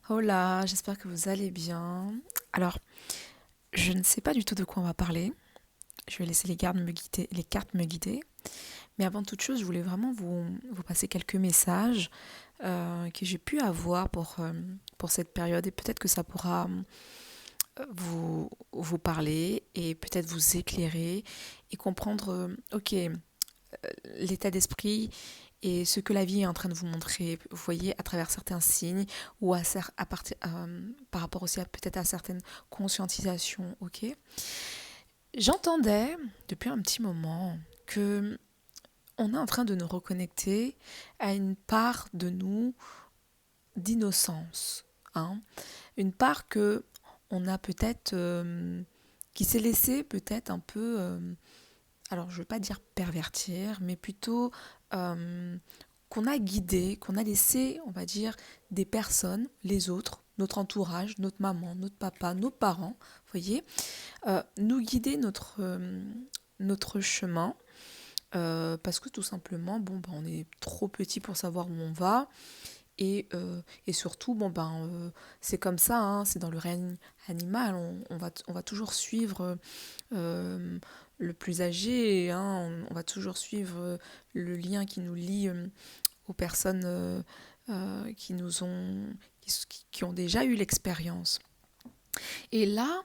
Hola, j'espère que vous allez bien. Alors, je ne sais pas du tout de quoi on va parler. Je vais laisser les cartes me guider. Mais avant toute chose, je voulais vraiment vous passer quelques messages que j'ai pu avoir pour cette période et peut-être que ça pourra vous parler et peut-être vous éclairer et comprendre, l'état d'esprit et ce que la vie est en train de vous montrer, vous voyez, à travers certains signes ou par rapport aussi peut-être à certaines conscientisations, ok. J'entendais depuis un petit moment que on est en train de nous reconnecter à une part de nous d'innocence, hein, une part que on a peut-être qui s'est laissée peut-être un peu alors je ne veux pas dire pervertir, mais plutôt euh, qu'on a guidé, qu'on a laissé, on va dire, des personnes, les autres, notre entourage, notre maman, notre papa, nos parents, vous voyez, nous guider notre chemin. Parce que tout simplement, bon, ben, on est trop petit pour savoir où on va. Et surtout, bon, ben, c'est comme ça, hein, c'est dans le règne animal. On va toujours suivre le plus âgé, hein, on va toujours suivre le lien qui nous lie aux personnes qui nous ont, qui ont déjà eu l'expérience. Et là,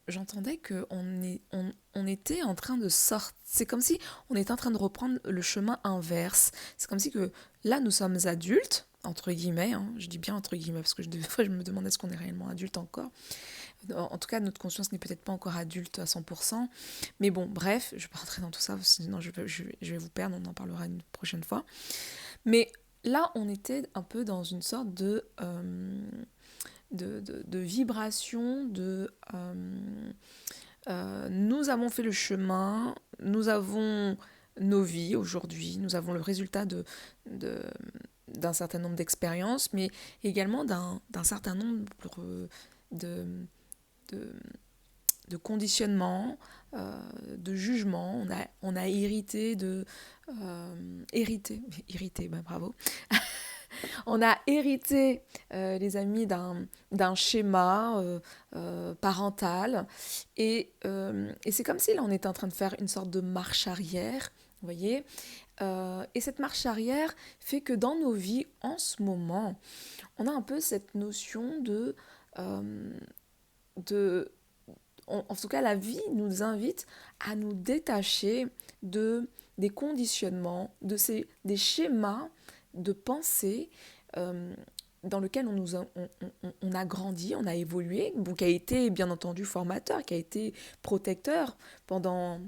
j'entendais on était en train de sortir. C'est comme si on était en train de reprendre le chemin inverse. C'est comme si que là, nous sommes adultes, entre guillemets, hein, je dis bien entre guillemets, parce que des fois, je me demande est-ce qu'on est réellement adulte encore. En tout cas, notre conscience n'est peut-être pas encore adulte à 100%. Mais bon, bref, je ne vais pas rentrer dans tout ça, sinon je vais vous perdre, on en parlera une prochaine fois. Mais là, on était un peu dans une sorte de vibration, nous avons fait le chemin, nous avons nos vies aujourd'hui, nous avons le résultat de, d'un certain nombre d'expériences, mais également d'un certain nombre de, de, de conditionnements, de jugements. On a hérité hérité, ben bravo. On a hérité, les amis, d'un schéma parental. Et c'est comme si là, on était en train de faire une sorte de marche arrière, vous voyez. Et cette marche arrière fait que dans nos vies, en ce moment, on a un peu cette notion euh, de en tout cas, la vie nous invite à nous détacher des conditionnements, des schémas de pensée euh, dans lesquels on a grandi, on a évolué, bon, qui a été bien entendu formateur, qui a été protecteur pendant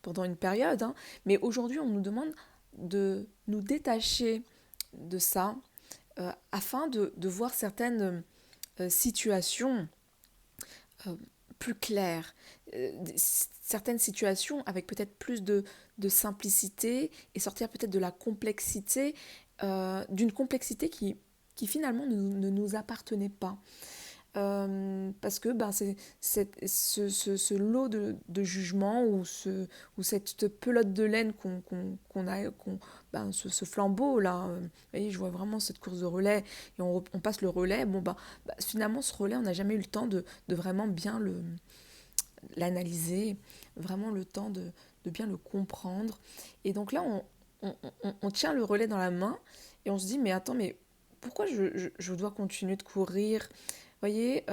une période. Hein. Mais aujourd'hui, on nous demande de nous détacher de ça afin de voir certaines situations euh, plus clair, certaines situations avec peut-être plus de simplicité et sortir peut-être de la complexité, d'une complexité qui finalement ne nous appartenait pas. Parce que ben, ce lot de jugement ou cette pelote de laine qu'on a, ben, ce flambeau là, vous voyez, je vois vraiment cette course de relais et on passe le relais, bon ben, finalement ce relais on n'a jamais eu le temps de vraiment bien l'analyser, vraiment le temps de bien le comprendre. Et donc là on tient le relais dans la main et on se dit mais attends mais pourquoi je dois continuer de courir voyez,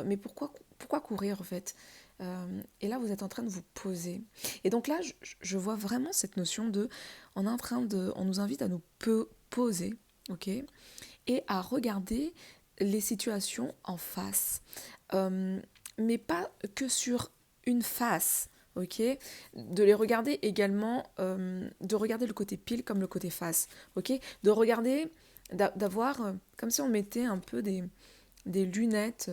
mais pourquoi courir en fait. Et là, vous êtes en train de vous poser. Et donc là, je vois vraiment cette notion on nous invite à nous poser, ok, et à regarder les situations en face, Euh, mais pas que sur une face, ok, de les regarder également, de regarder le côté pile comme le côté face, ok, de regarder, d'avoir, comme si on mettait un peu des lunettes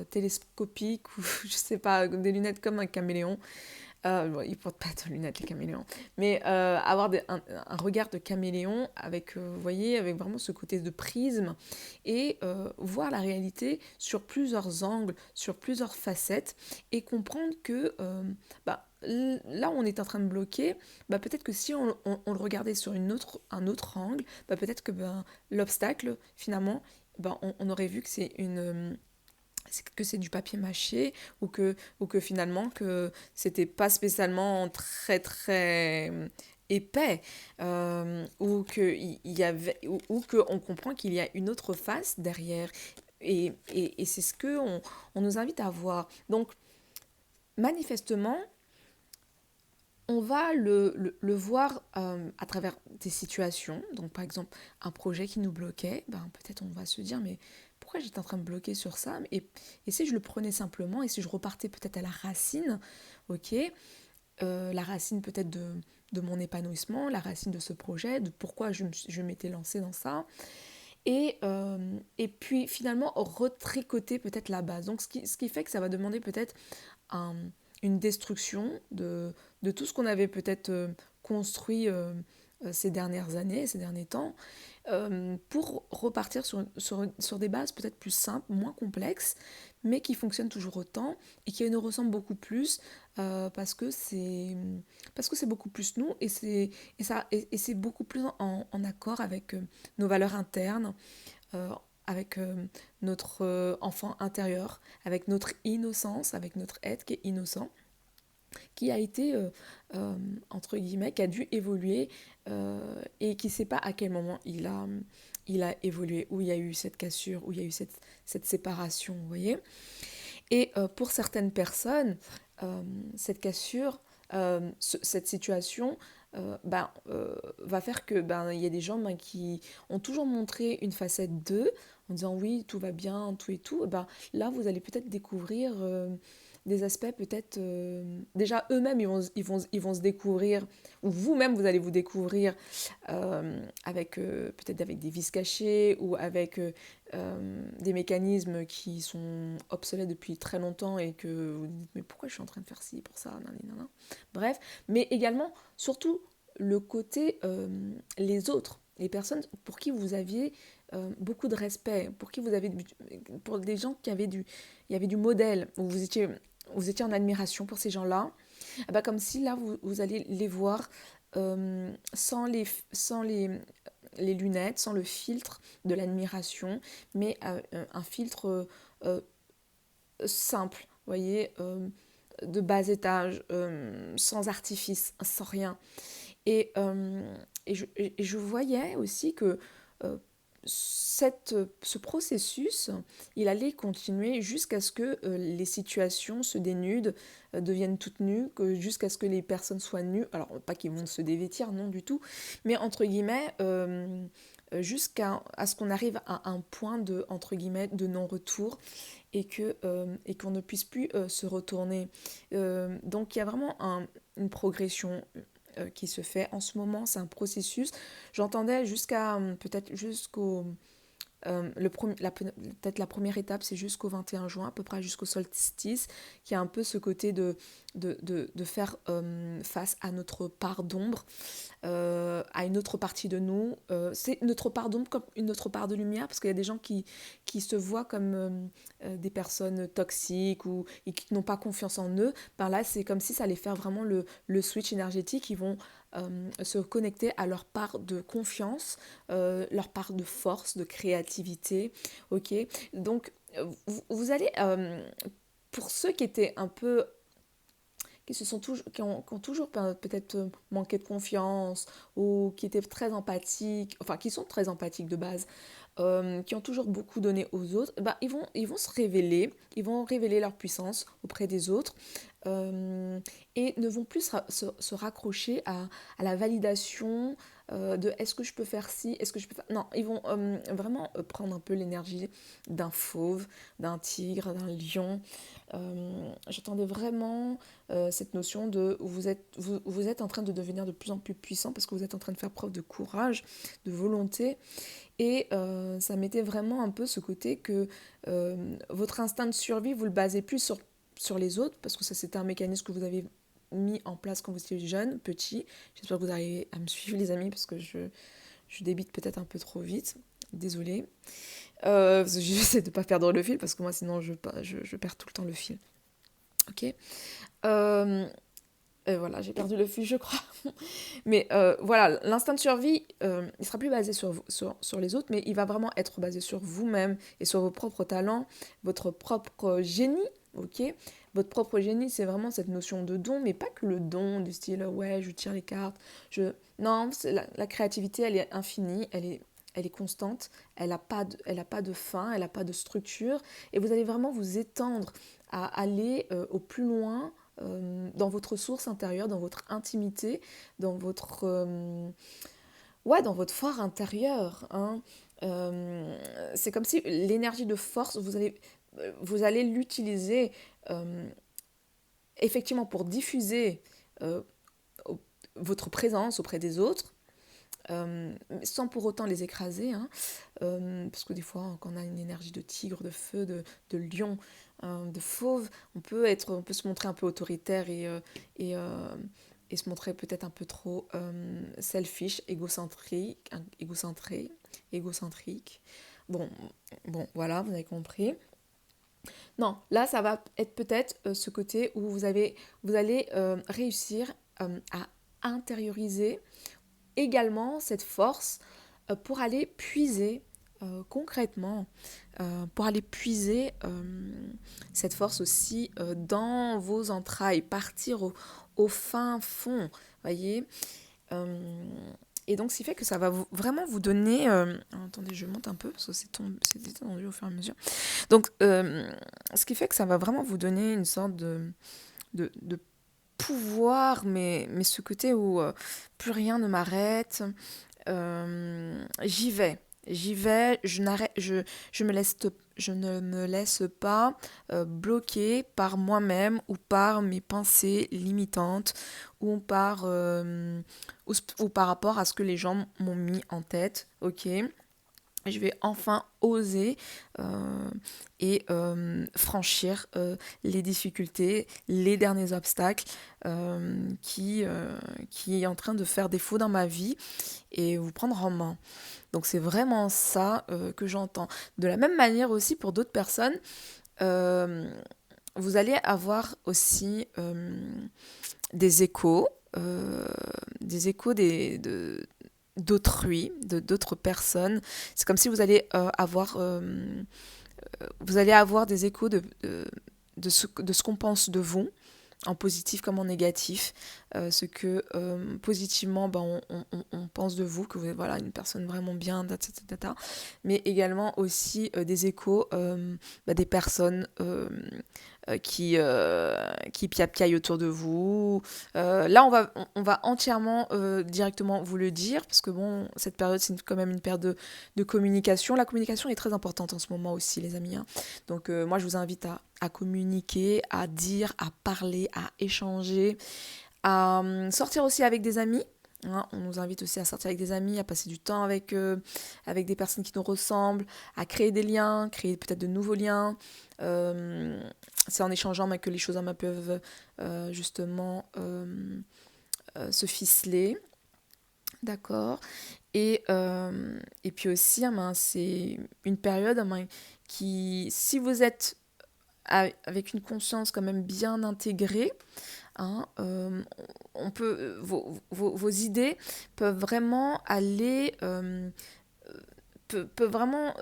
télescopiques ou je sais pas, des lunettes comme un caméléon. Bon, ils portent pas de lunettes les caméléons, mais avoir un regard de caméléon avec, vous voyez, avec vraiment ce côté de prisme et voir la réalité sur plusieurs angles, sur plusieurs facettes et comprendre que bah, là où on est en train de bloquer, bah, peut-être que si on le regardait sur un autre angle, bah, peut-être que ben, l'obstacle finalement on aurait vu que que c'est du papier mâché ou que finalement que c'était pas spécialement très très épais ou que il y avait ou que on comprend qu'il y a une autre face derrière et c'est ce que on nous invite à voir. Donc manifestement on va le voir à travers des situations. Donc, par exemple, un projet qui nous bloquait, ben, peut-être on va se dire, mais pourquoi j'étais en train de bloquer sur ça et si je le prenais simplement, et si je repartais peut-être à la racine, ok, la racine peut-être de mon épanouissement, la racine de ce projet, de pourquoi je m'étais lancée dans ça, et puis finalement retricoter peut-être la base. Donc, ce qui fait que ça va demander peut-être un, une destruction de tout ce qu'on avait peut-être construit ces dernières années, ces derniers temps, pour repartir sur des bases peut-être plus simples, moins complexes, mais qui fonctionnent toujours autant et qui nous ressemblent beaucoup plus parce que c'est beaucoup plus nous et c'est beaucoup plus en accord avec nos valeurs internes, euh, avec notre enfant intérieur, avec notre innocence, avec notre être qui est innocent, qui a été, entre guillemets, qui a dû évoluer et qui ne sait pas à quel moment il a évolué, où il y a eu cette cassure, où il y a eu cette séparation, vous voyez. Et pour certaines personnes, cette cassure, cette situation, va faire que il y a des gens qui ont toujours montré une facette d'eux en disant oui, tout va bien, tout et tout. Là, vous allez peut-être découvrir des aspects peut-être déjà eux-mêmes ils vont se découvrir ou vous-même vous allez vous découvrir avec peut-être avec des vices cachés ou avec des mécanismes qui sont obsolètes depuis très longtemps et que vous dites mais pourquoi je suis en train de faire ci pour ça nanana. Bref, mais également surtout le côté les autres, les personnes pour qui vous aviez beaucoup de respect, pour qui vous avez pour des gens qui avaient il y avait du modèle, où vous étiez en admiration pour ces gens-là, comme si là vous allez les voir sans les lunettes, sans le filtre de l'admiration, mais un filtre simple, vous voyez, de bas étage, sans artifice, sans rien. Et, et je voyais aussi que euh, ce processus, il allait continuer jusqu'à ce que les situations se dénudent, deviennent toutes nues, jusqu'à ce que les personnes soient nues. Alors, pas qu'ils vont se dévêtir, non du tout, mais entre guillemets, jusqu'à ce qu'on arrive à un point de, entre guillemets, de non-retour et qu'on ne puisse plus se retourner. Donc, il y a vraiment une progression qui se fait en ce moment, c'est un processus. J'entendais jusqu'à peut-être jusqu'au peut-être la première étape, c'est jusqu'au 21 juin, à peu près jusqu'au solstice, qui a un peu ce côté de faire face à notre part d'ombre, à une autre partie de nous. C'est notre part d'ombre comme une autre part de lumière, parce qu'il y a des gens qui se voient comme des personnes toxiques ou et qui n'ont pas confiance en eux. Ben là, c'est comme si ça allait faire vraiment le switch énergétique. Ils vont se connecter à leur part de confiance, leur part de force, de créativité. Ok, donc vous allez, pour ceux qui étaient un peu qui se sont toujours, qui ont toujours peut-être manqué de confiance ou qui étaient très empathiques, enfin qui sont très empathiques de base, qui ont toujours beaucoup donné aux autres, ils vont se révéler, ils vont révéler leur puissance auprès des autres et ne vont plus se raccrocher à la validation de est-ce que je peux faire ci, est-ce que je peux faire... Non, ils vont vraiment prendre un peu l'énergie d'un fauve, d'un tigre, d'un lion. J'attendais vraiment cette notion de vous êtes en train de devenir de plus en plus puissant parce que vous êtes en train de faire preuve de courage, de volonté. Et ça mettait vraiment un peu ce côté que votre instinct de survie, vous le basez plus sur les autres, parce que ça c'était un mécanisme que vous avez mis en place quand vous étiez jeune, petit. J'espère que vous arrivez à me suivre les amis, parce que je débite peut-être un peu trop vite. Désolée. Parce que j'essaie de ne pas perdre le fil, parce que moi sinon je perds tout le temps le fil. Ok. Euh, Voilà, j'ai perdu le fil, je crois. Mais voilà, l'instinct de survie, il sera plus basé sur les autres, mais il va vraiment être basé sur vous-même et sur vos propres talents, votre propre génie, ok? Votre propre génie, c'est vraiment cette notion de don, mais pas que le don du style, ouais, je tire les cartes. Non, la créativité, elle est infinie, elle est constante, elle a pas de fin, elle n'a pas de structure, et vous allez vraiment vous étendre à aller au plus loin dans votre source intérieure, dans votre intimité, dans votre, ouais, dans votre fort intérieur. Hein. C'est comme si l'énergie de force, vous allez l'utiliser euh, effectivement pour diffuser euh, votre présence auprès des autres, sans pour autant les écraser, hein, parce que des fois, quand on a une énergie de tigre, de feu, de lion, de fauve, on peut se montrer un peu autoritaire et, euh, et se montrer peut-être un peu trop selfish, égocentrique. Bon, bon, voilà, vous avez compris. Non, là, ça va être peut-être ce côté où vous allez réussir à intérioriser également cette force pour aller puiser concrètement, pour aller puiser cette force aussi dans vos entrailles, partir au fin fond, voyez. Euh, et donc, ce qui fait que ça va vraiment vous donner... attendez, je monte un peu, parce que c'est détendu au fur et à mesure. Donc, ce qui fait que ça va vraiment vous donner une sorte de pouvoir, mais ce côté où plus rien ne m'arrête, j'y vais. J'y vais, je ne me laisse pas bloquer par moi-même ou par mes pensées limitantes ou ou par rapport à ce que les gens m'ont mis en tête, ok? Je vais enfin oser franchir les difficultés, les derniers obstacles qui est en train de faire défaut dans ma vie et vous prendre en main. Donc c'est vraiment ça que j'entends. De la même manière aussi pour d'autres personnes, euh, vous allez avoir aussi des échos, euh, des échos d'autrui, d'autres personnes. C'est comme si vous allez avoir des échos de ce qu'on pense de vous, en positif comme en négatif, ce que positivement ben, on pense de vous, que vous êtes voilà, une personne vraiment bien, mais également aussi des échos des personnes qui piapiaillent autour de vous. Là, on va entièrement directement vous le dire, parce que bon, cette période, c'est quand même une période de communication. La communication est très importante en ce moment aussi, les amis. Hein. Donc, moi, je vous invite à communiquer, à dire, à parler, à échanger, à sortir aussi avec des amis. Hein, on nous invite aussi à sortir avec des amis, à passer du temps avec eux, avec des personnes qui nous ressemblent, à créer des liens, créer peut-être de nouveaux liens. Euh, c'est en échangeant que les choses en main peuvent justement se ficeler. D'accord. Et puis aussi, c'est une période qui, si vous êtes avec une conscience quand même bien intégrée, hein, vos idées peuvent vraiment aller, peuvent vraiment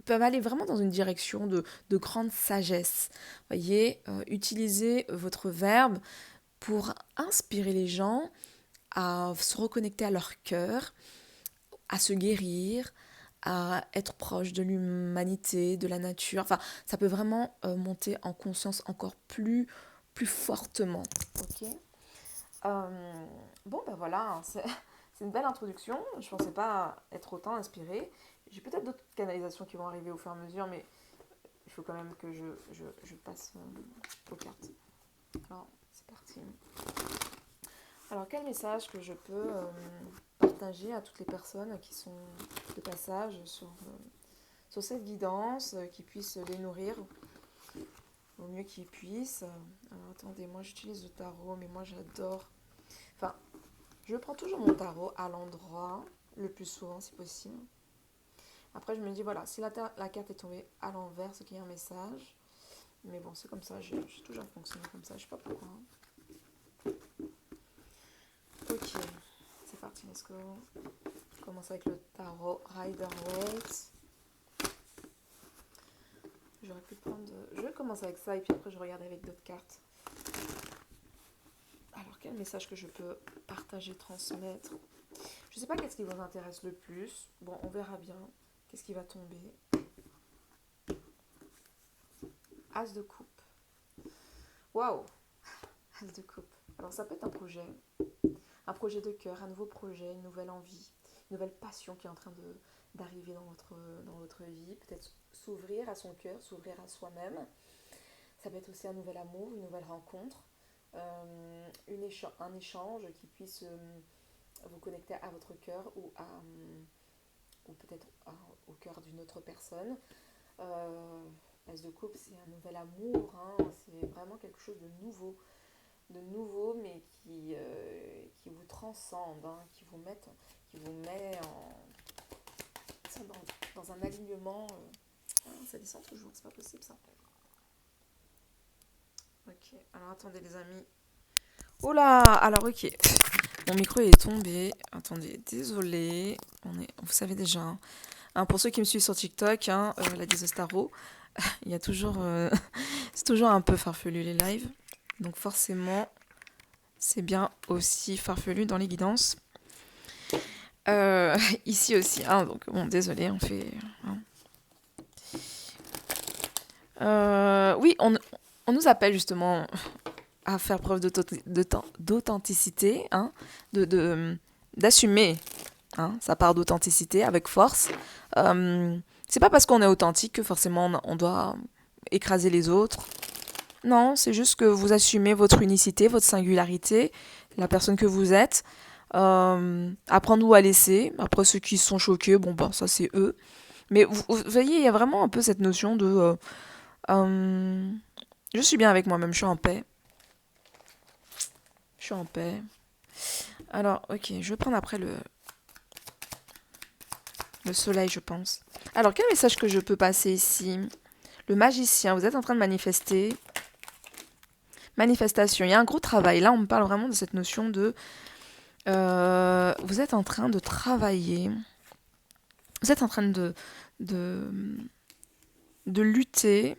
peuvent aller vraiment dans une direction de grande sagesse. Voyez, utilisez votre verbe pour inspirer les gens à se reconnecter à leur cœur, à se guérir, à être proche de l'humanité, de la nature. Enfin, ça peut vraiment monter en conscience encore plus fortement. Ok. Bon, ben voilà, hein, c'est une belle introduction. Je pensais pas être autant inspirée. J'ai peut-être d'autres canalisations qui vont arriver au fur et à mesure, mais il faut quand même que je passe aux cartes. Alors, c'est parti. Alors, quel message que je peux partager à toutes les personnes qui sont de passage sur cette guidance, qui puissent les nourrir au mieux qu'ils puissent. Alors, attendez, moi j'utilise le tarot, mais moi j'adore. Enfin, je prends toujours mon tarot à l'endroit, le plus souvent si possible. Après, je me dis, voilà, si la carte est tombée à l'envers, c'est qu'il y a un message. Mais bon, c'est comme ça, j'ai toujours fonctionné comme ça, je sais pas pourquoi. Let's go. On commence avec le tarot Rider-Waite. J'aurais pu prendre... Je vais commencer avec ça et puis après je regarde avec d'autres cartes. Alors, quel message que je peux partager, transmettre? Je sais pas qu'est-ce qui vous intéresse le plus. Bon, on verra bien. Qu'est-ce qui va tomber? As de coupe. Waouh! As de coupe. Alors, ça peut être un projet de cœur, un nouveau projet, une nouvelle envie, une nouvelle passion qui est en train d'arriver dans votre vie. Peut-être s'ouvrir à son cœur, s'ouvrir à soi-même. Ça peut être aussi un nouvel amour, une nouvelle rencontre, un échange qui puisse vous connecter à votre cœur ou peut-être au cœur d'une autre personne. L'as de coupe, c'est un nouvel amour, hein, c'est vraiment quelque chose de nouveau mais qui vous transcende, hein, qui vous met dans un alignement. Ça descend toujours, c'est pas possible ça. Ok, alors attendez les amis. Oh là, alors ok. Mon micro est tombé. Attendez, désolé. Vous savez déjà. Hein, pour ceux qui me suivent sur TikTok, hein, la Diseuse Tarot, il y a toujours, c'est toujours un peu farfelu les lives. Donc forcément, c'est bien aussi farfelu dans les guidances. Ici aussi. Hein, donc bon, désolé, on fait. Hein. Oui, on nous appelle justement à faire preuve d'authenticité, hein, d'assumer, hein, sa part d'authenticité avec force. C'est pas parce qu'on est authentique que forcément on doit écraser les autres. Non, c'est juste que vous assumez votre unicité, votre singularité, la personne que vous êtes. Apprendre ou à laisser. Après, ceux qui sont choqués, bon, ben, ça c'est eux. Mais vous voyez, il y a vraiment un peu cette notion de... je suis bien avec moi-même, je suis en paix. Je suis en paix. Alors, ok, je vais prendre après le soleil, je pense. Alors, quel message que je peux passer ici? Le magicien, vous êtes en train de manifester. Manifestation, il y a un gros travail. Là, on me parle vraiment de cette notion de... vous êtes en train de travailler. Vous êtes en train de lutter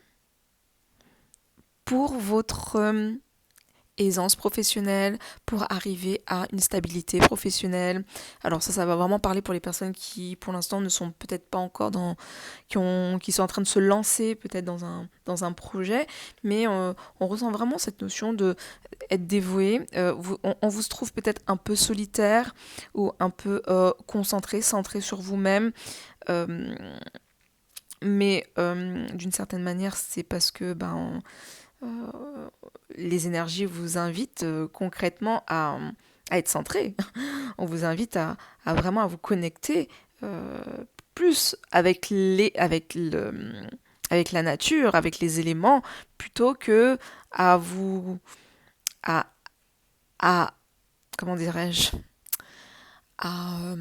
pour votre aisance professionnelle, pour arriver à une stabilité professionnelle. Alors ça va vraiment parler pour les personnes qui, pour l'instant, ne sont peut-être pas encore qui sont en train de se lancer peut-être dans un projet, mais on ressent vraiment cette notion de être dévoué. On vous trouve peut-être un peu solitaire ou un peu concentré, centré sur vous-même. Mais d'une certaine manière, c'est parce que les énergies vous invitent concrètement à être centré. On vous invite à vraiment à vous connecter plus avec la nature, avec les éléments, plutôt que à vous à, à comment dirais-je à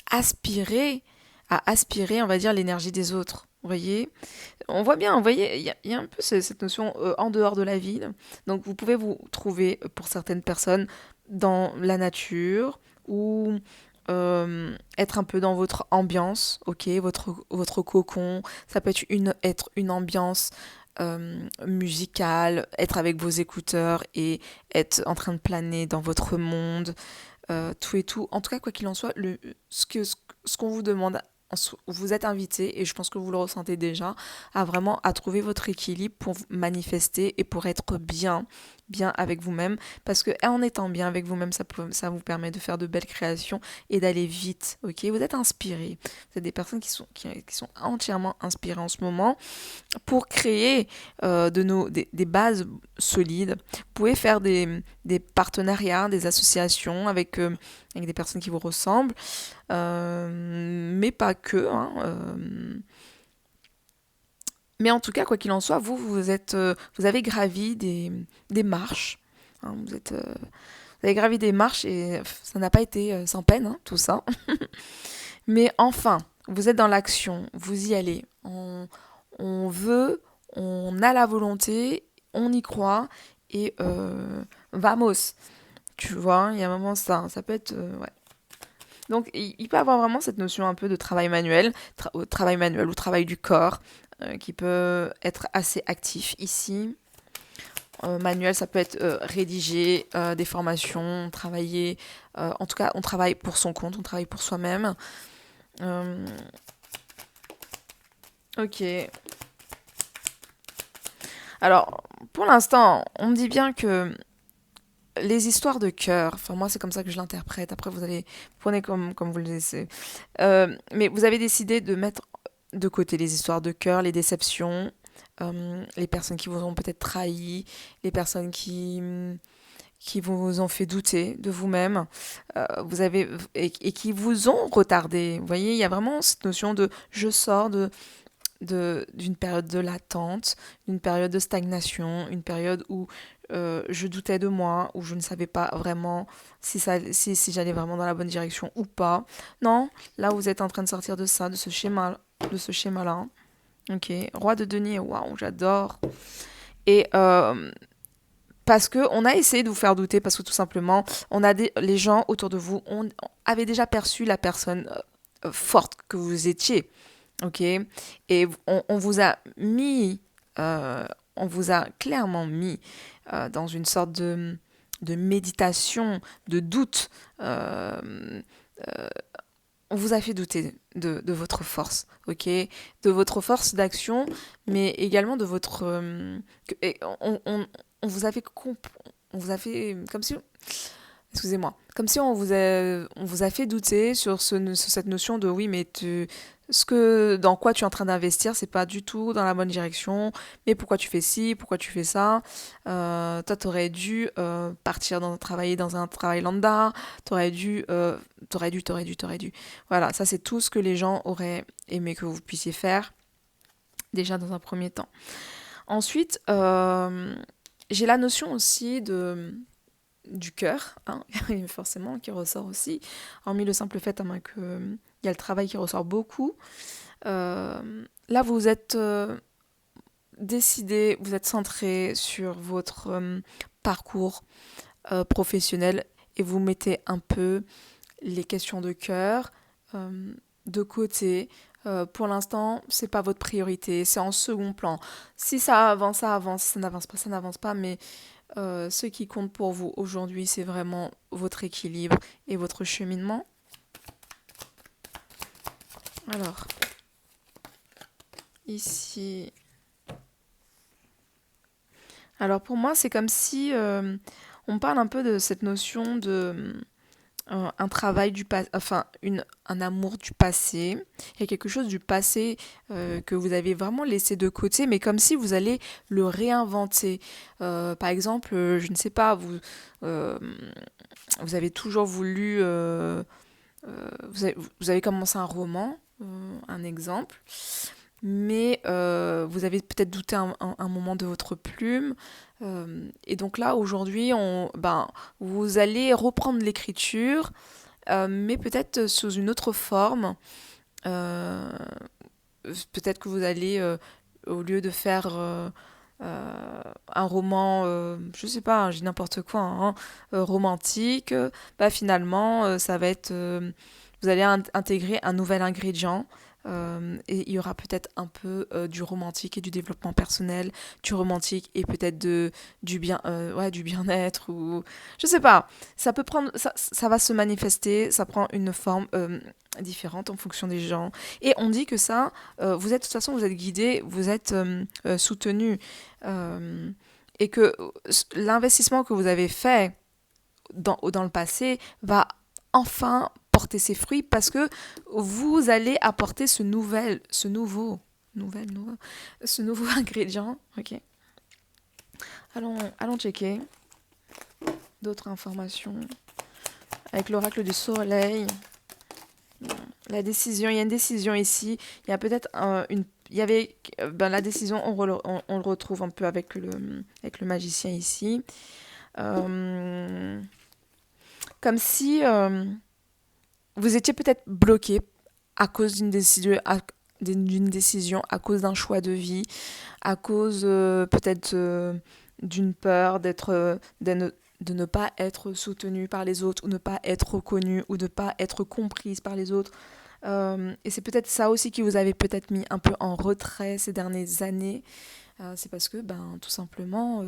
aspirer on va dire l'énergie des autres. Vous voyez, on voit bien, vous voyez, il y a un peu cette notion en dehors de la ville. Donc vous pouvez vous trouver pour certaines personnes dans la nature ou être un peu dans votre ambiance, ok, votre cocon. Ça peut être une ambiance musicale, être avec vos écouteurs et être en train de planer dans votre monde, tout et tout. En tout cas, quoi qu'il en soit, ce qu'on vous demande, vous êtes invité, et je pense que vous le ressentez déjà, à trouver votre équilibre pour manifester et pour être bien avec vous-même, parce que en étant bien avec vous-même, ça vous permet de faire de belles créations et d'aller vite, ok? Vous êtes inspirés, vous êtes des personnes qui sont entièrement inspirées en ce moment pour créer des bases solides. Vous pouvez faire des partenariats, des associations avec des personnes qui vous ressemblent, mais pas que. Hein, mais en tout cas, quoi qu'il en soit, vous avez gravi des marches. Hein, vous avez gravi des marches et ça n'a pas été sans peine, hein, tout ça. Mais enfin, vous êtes dans l'action, vous y allez. On veut, on a la volonté, on y croit et vamos. Tu vois, il y a un moment ça peut être... ouais. Donc, il peut avoir vraiment cette notion un peu de travail manuel, travail manuel ou travail du corps, qui peut être assez actif ici. Manuel, ça peut être rédiger des formations, travailler. En tout cas, on travaille pour son compte, on travaille pour soi-même. Euh, ok. Alors, pour l'instant, on me dit bien que les histoires de cœur, enfin moi c'est comme ça que je l'interprète, après vous allez prenez comme vous le laissez. Mais vous avez décidé de mettre de côté les histoires de cœur, les déceptions, les personnes qui vous ont peut-être trahi, les personnes qui vous ont fait douter de vous-même, vous avez et qui vous ont retardé. Vous voyez, il y a vraiment cette notion de je sors d'une période de latente, d'une période de stagnation, une période où je doutais de moi, où je ne savais pas vraiment si j'allais vraiment dans la bonne direction ou pas. Non, là vous êtes en train de sortir de ça, de ce schéma-là. Ok, roi de denier, waouh, j'adore. Et parce que on a essayé de vous faire douter, parce que tout simplement, les gens autour de vous avaient déjà perçu la personne forte que vous étiez. Ok, et on vous a mis, euh, on vous a clairement mis dans une sorte de méditation, de doute. On vous a fait douter de votre force, ok, de votre force d'action, mais également de votre. On vous a fait on vous a fait comme si excusez-moi, comme si on vous a fait douter sur cette notion de oui, mais dans quoi tu es en train d'investir, c'est pas du tout dans la bonne direction, mais pourquoi tu fais ci, pourquoi tu fais ça, toi t'aurais dû travailler dans un travail lambda, t'aurais dû. Voilà, ça c'est tout ce que les gens auraient aimé que vous puissiez faire, déjà dans un premier temps. Ensuite, j'ai la notion aussi du cœur, hein, forcément, qui ressort aussi, hormis le simple fait qu'il y a le travail qui ressort beaucoup. Là, vous êtes décidé, vous êtes centré sur votre parcours professionnel et vous mettez un peu les questions de cœur de côté. Pour l'instant, c'est pas votre priorité, c'est en second plan. Si ça avance, ça avance. Si ça n'avance pas, ça n'avance pas. Mais ce qui compte pour vous aujourd'hui, c'est vraiment votre équilibre et votre cheminement. Alors, ici. Alors pour moi, c'est comme si on parle un peu de cette notion de un travail du passé, enfin un amour du passé. Il y a quelque chose du passé que vous avez vraiment laissé de côté, mais comme si vous allez le réinventer. Par exemple, je ne sais pas, euh, vous avez toujours voulu, vous avez commencé un roman, un exemple, mais vous avez peut-être douté un moment de votre plume. Et donc là, aujourd'hui, vous allez reprendre l'écriture, mais peut-être sous une autre forme. Euh, Peut-être que vous allez, au lieu de faire un roman, je sais pas, hein, j'ai n'importe quoi, hein, romantique, finalement, ça va être, vous allez intégrer un nouvel ingrédient. Et il y aura peut-être un peu du romantique et du développement personnel, du romantique et peut-être du bien-être ou je sais pas. Ça peut prendre, ça va se manifester, ça prend une forme différente en fonction des gens. Et on dit que ça, vous êtes de toute façon, vous êtes guidé, vous êtes soutenu, et que l'investissement que vous avez fait dans le passé va enfin porter ses fruits parce que vous allez apporter ce nouveau ingrédient. Ok. Allons checker d'autres informations avec l'oracle du soleil. La décision, il y a une décision ici. Il y a peut-être il y avait la décision, on le retrouve un peu avec le magicien ici. Comme si vous étiez peut-être bloqué à cause d'une décision, à cause d'un choix de vie, à cause peut-être d'une peur de ne pas être soutenue par les autres, ou ne pas être reconnue, ou de ne pas être comprise par les autres. Et c'est peut-être ça aussi qui vous avez peut-être mis un peu en retrait ces dernières années. C'est parce que, ben, tout simplement,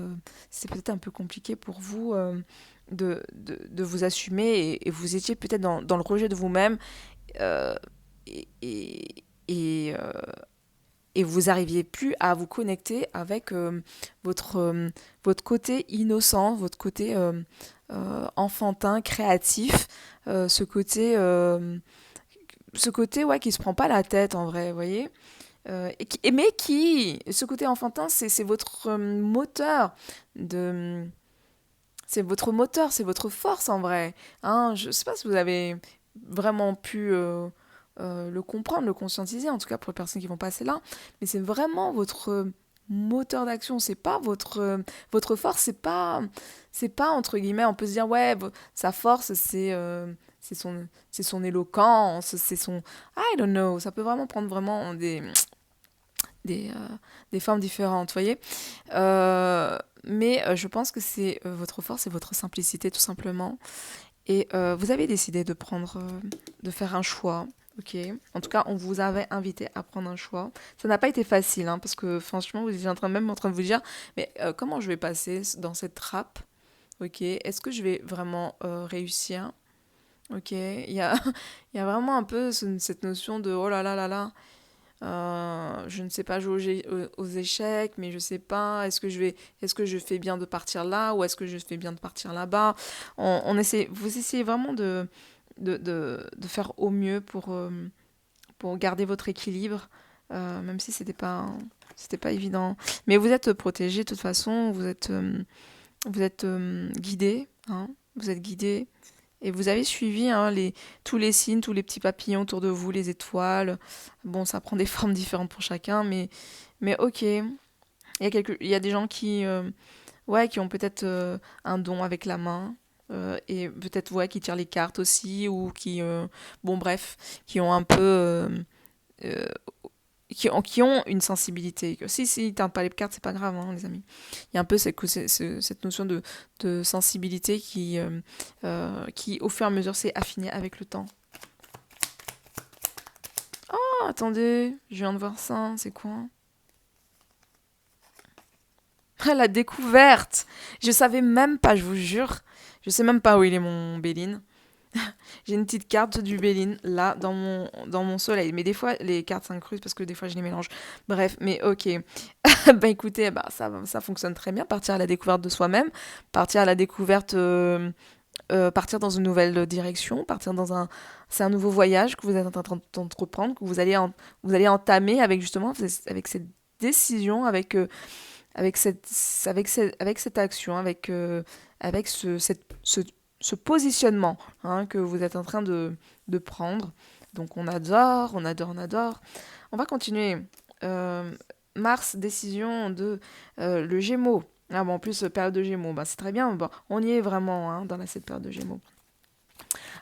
c'est peut-être un peu compliqué pour vous de vous assumer et vous étiez peut-être dans le rejet de vous-même euh, et, et, et, euh, et vous n'arriviez plus à vous connecter avec votre, euh, votre côté innocent, votre côté enfantin, créatif, ce côté, ouais, qui se prend pas la tête en vrai, vous voyez. Mais ce côté enfantin, c'est votre moteur de, c'est votre force en vrai. Hein, je sais pas si vous avez vraiment pu le comprendre, le conscientiser, en tout cas pour les personnes qui vont passer là, mais c'est vraiment votre moteur d'action, c'est pas votre force, c'est pas entre guillemets, on peut se dire ouais, sa force c'est son éloquence, c'est son I don't know, ça peut vraiment prendre vraiment des formes différentes, vous voyez. Mais je pense que c'est votre force et votre simplicité tout simplement. Et vous avez décidé de faire un choix. Ok. En tout cas, on vous avait invité à prendre un choix. Ça n'a pas été facile, hein, parce que franchement, vous étiez même en train de vous dire, mais comment je vais passer dans cette trappe? Ok. Est-ce que je vais vraiment réussir? Ok. Il y a vraiment un peu cette notion de oh là là là là. Je ne sais pas jouer aux échecs, mais je sais pas, est-ce que je fais bien de partir là ou est-ce que je fais bien de partir là-bas. Vous essayez vraiment de faire au mieux pour garder votre équilibre, même si c'était pas évident. Mais vous êtes protégé de toute façon, vous êtes guidé, hein, vous êtes guidé. Et vous avez suivi hein, tous les signes, tous les petits papillons autour de vous, les étoiles. Bon, ça prend des formes différentes pour chacun, mais ok. Il y a des gens ouais, qui ont peut-être un don avec la main. Et peut-être ouais, qui tirent les cartes aussi, ou bon bref, qui ont un peu euh, qui ont une sensibilité. Si ils teintent pas les cartes, c'est pas grave, hein, les amis. Il y a un peu cette notion de sensibilité qui, au fur et à mesure, s'est affinée avec le temps. Oh, attendez, je viens de voir ça, c'est quoi? Ah, la découverte! Je savais même pas, je vous jure. Je sais même pas où il est mon Béline. J'ai une petite carte du Béline là dans mon soleil. Mais des fois, les cartes s'incrustent parce que des fois, je les mélange. Bref, mais ok. Bah écoutez, bah, ça fonctionne très bien. Partir à la découverte de soi-même, partir à la découverte, partir dans une nouvelle direction, c'est un nouveau voyage que vous êtes en train d'entreprendre, que vous allez entamer avec justement, avec cette décision, avec cette action, avec ce positionnement hein, que vous êtes en train de prendre. Donc on adore, on adore, on adore. On va continuer. Euh, Mars, décision de le Gémeaux. Ah bon, en plus, période de Gémeaux, bah, c'est très bien. Bon, on y est vraiment hein, dans cette période de Gémeaux.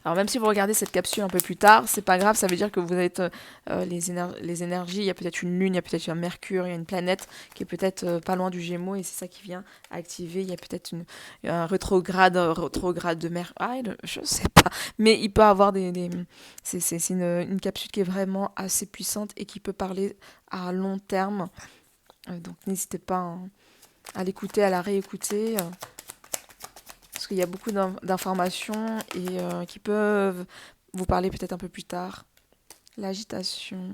Alors même si vous regardez cette capsule un peu plus tard, c'est pas grave, ça veut dire que vous êtes les énergies, il y a peut-être une lune, il y a peut-être un Mercure, il y a une planète qui est peut-être pas loin du Gémeaux et c'est ça qui vient activer, il y a peut-être un rétrograde de Mercure, je sais pas, mais il peut avoir c'est une capsule qui est vraiment assez puissante et qui peut parler à long terme, donc n'hésitez pas hein, à l'écouter, à la réécouter. Parce qu'il y a beaucoup d'informations et qui peuvent vous parler peut-être un peu plus tard. L'agitation.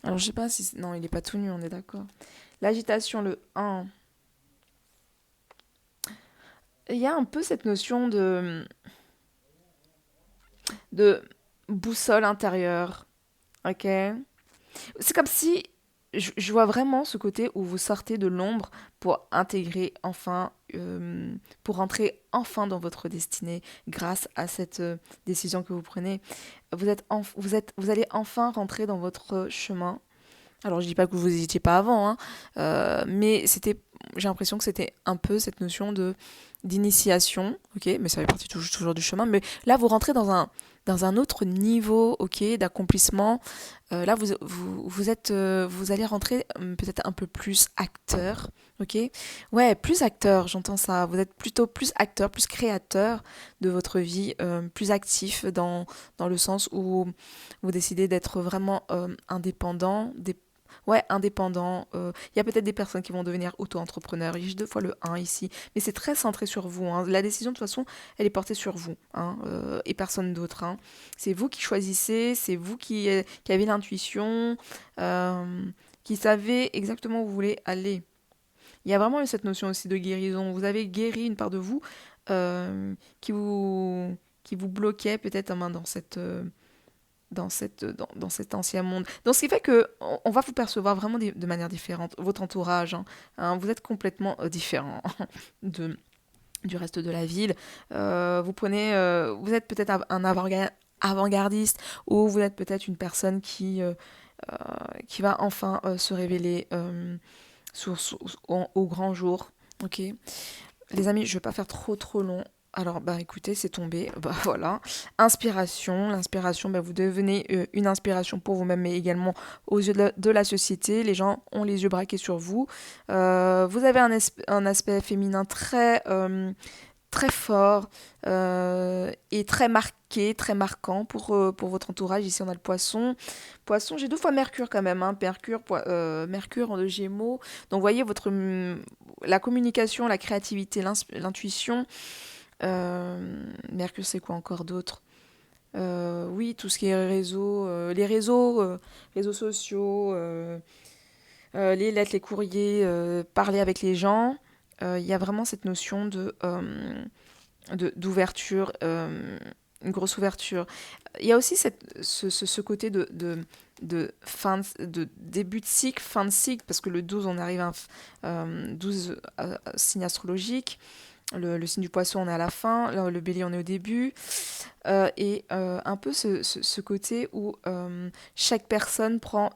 Alors, je sais pas si... Non, il n'est pas tout nu, on est d'accord. L'agitation, le 1. Il y a un peu cette notion de boussole intérieure. Ok. C'est comme si je vois vraiment ce côté où vous sortez de l'ombre pour intégrer enfin, pour rentrer enfin dans votre destinée grâce à cette décision que vous prenez. Vous allez enfin rentrer dans votre chemin. Alors je dis pas que vous n'hésitiez pas avant, hein, mais j'ai l'impression que c'était un peu cette notion d'initiation, ok, mais ça fait partie toujours du chemin. Mais là, vous rentrez dans un autre niveau, ok, d'accomplissement. Là, vous allez rentrer peut-être un peu plus acteur, ok. Ouais, plus acteur, j'entends ça. Vous êtes plutôt plus acteur, plus créateur de votre vie, plus actif dans le sens où vous décidez d'être vraiment indépendant, ouais, indépendant. Il y a peut-être des personnes qui vont devenir auto-entrepreneurs. J'ai deux fois le un ici. Mais c'est très centré sur vous, hein. La décision, de toute façon, elle est portée sur vous, hein, et personne d'autre, hein. C'est vous qui choisissez, c'est vous qui avez l'intuition, euh, qui savez exactement où vous voulez aller. Il y a vraiment eu cette notion aussi de guérison. Vous avez guéri une part de vous euh, qui vous, qui vous bloquait peut-être dans dans cet ancien monde. Donc, ce qui fait que on va vous percevoir vraiment de manière différente. Votre entourage, hein, vous êtes complètement différent de, du reste de la ville. Vous êtes peut-être un avant-gardiste ou vous êtes peut-être une personne qui va enfin se révéler au grand jour. Ok, les amis, je vais pas faire trop long. Alors, bah écoutez, c'est tombé. Bah voilà. Inspiration. L'inspiration, bah, vous devenez une inspiration pour vous-même, mais également aux yeux de la société. Les gens ont les yeux braqués sur vous. Vous avez un aspect féminin très fort et très marqué, très marquant pour votre entourage. Ici, on a le poisson. Poisson, j'ai deux fois Mercure quand même, hein. Mercure en deux Gémeaux. Donc, vous voyez, la communication, la créativité, l'intuition. Mercure, c'est quoi encore d'autre? Oui, tout ce qui est réseaux sociaux, les lettres, les courriers, parler avec les gens. Il y a vraiment cette notion d'ouverture, une grosse ouverture. Il y a aussi ce côté de début de cycle, fin de cycle, parce que le 12, on arrive à 12 signes astrologiques. Le signe du poisson, on est à la fin. Le bélier, on est au début. Un peu ce côté où chaque personne prend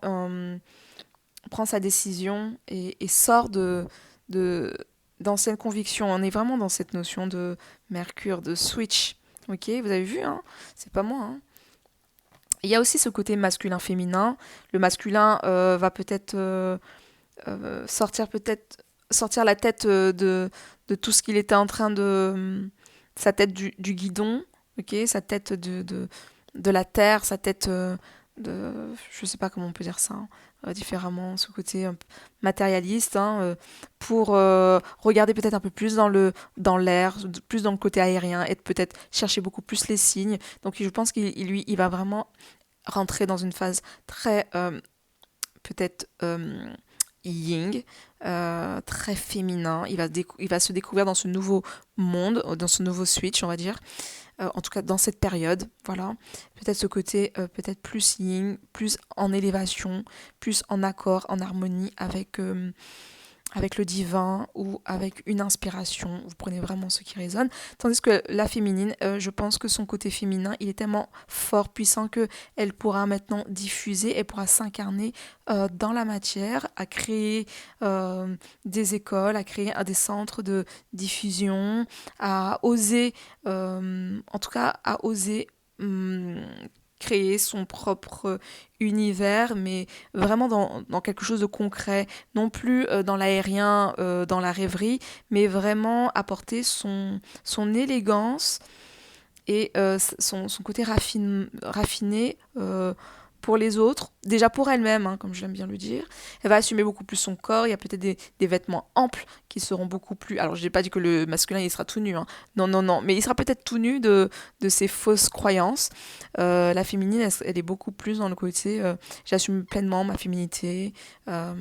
sa décision et sort de, d'anciennes convictions. On est vraiment dans cette notion de Mercure, de switch. Ok, vous avez vu, hein? C'est pas moi, hein. Il y a aussi ce côté masculin-féminin. Le masculin va sortir la tête de tout ce qu'il était en train sa tête du guidon, ok, sa tête de la terre, sa tête je sais pas comment on peut dire ça, hein, différemment, ce côté un peu matérialiste, hein, pour regarder peut-être un peu plus dans l'air, plus dans le côté aérien, et peut-être chercher beaucoup plus les signes. Donc je pense il va vraiment rentrer dans une phase très peut-être yin, très féminin. Il va se découvrir dans ce nouveau monde, dans ce nouveau switch, on va dire. En tout cas, dans cette période, voilà. Peut-être ce côté, peut-être plus yin, plus en élévation, plus en accord, en harmonie avec le divin ou avec une inspiration. Vous prenez vraiment ce qui résonne. Tandis que la féminine, je pense que son côté féminin, il est tellement fort, puissant que elle pourra maintenant diffuser, elle pourra s'incarner dans la matière, à créer des écoles, à créer des centres de diffusion, à oser, en tout cas, à oser créer son propre univers, mais vraiment dans quelque chose de concret, non plus dans l'aérien, dans la rêverie, mais vraiment apporter son élégance et son côté raffiné pour les autres, déjà pour elle-même, hein, comme j'aime bien le dire. Elle va assumer beaucoup plus son corps, il y a peut-être des vêtements amples qui seront beaucoup plus... Alors je n'ai pas dit que le masculin il sera tout nu, hein. Non, non, non, mais il sera peut-être tout nu de ses fausses croyances. La féminine, elle est beaucoup plus dans le côté j'assume pleinement ma féminité, euh,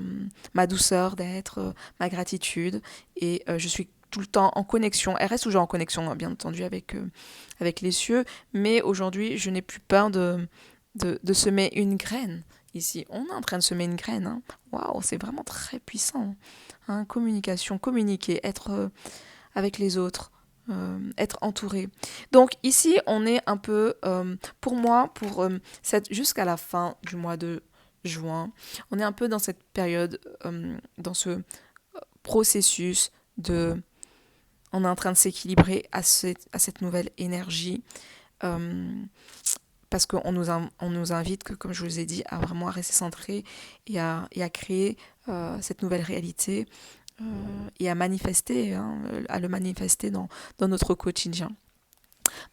ma douceur d'être, ma gratitude, et je suis tout le temps en connexion. Elle reste toujours en connexion, hein, bien entendu, avec les cieux, mais aujourd'hui, je n'ai plus peur de semer une graine. Ici, on est en train de semer une graine, hein. Waouh, c'est vraiment très puissant, hein. Communication, communiquer, être avec les autres, être entouré. Donc ici, on est un peu, pour moi, jusqu'à la fin du mois de juin, on est un peu dans cette période, dans ce processus de... On est en train de s'équilibrer à cette nouvelle énergie. Parce qu'on on nous invite, comme je vous ai dit, à vraiment rester centré et à créer cette nouvelle réalité et à manifester, hein, à le manifester dans notre quotidien.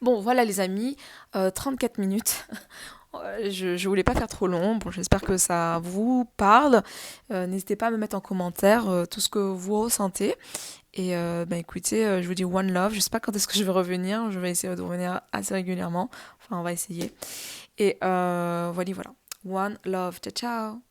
Bon, voilà les amis, 34 minutes. Je voulais pas faire trop long. Bon, j'espère que ça vous parle. N'hésitez pas à me mettre en commentaire tout ce que vous ressentez. Et écoutez, je vous dis one love. Je sais pas quand est-ce que je vais revenir. Je vais essayer de revenir assez régulièrement. Enfin, on va essayer. Et voilà, voilà. One love. Ciao, ciao.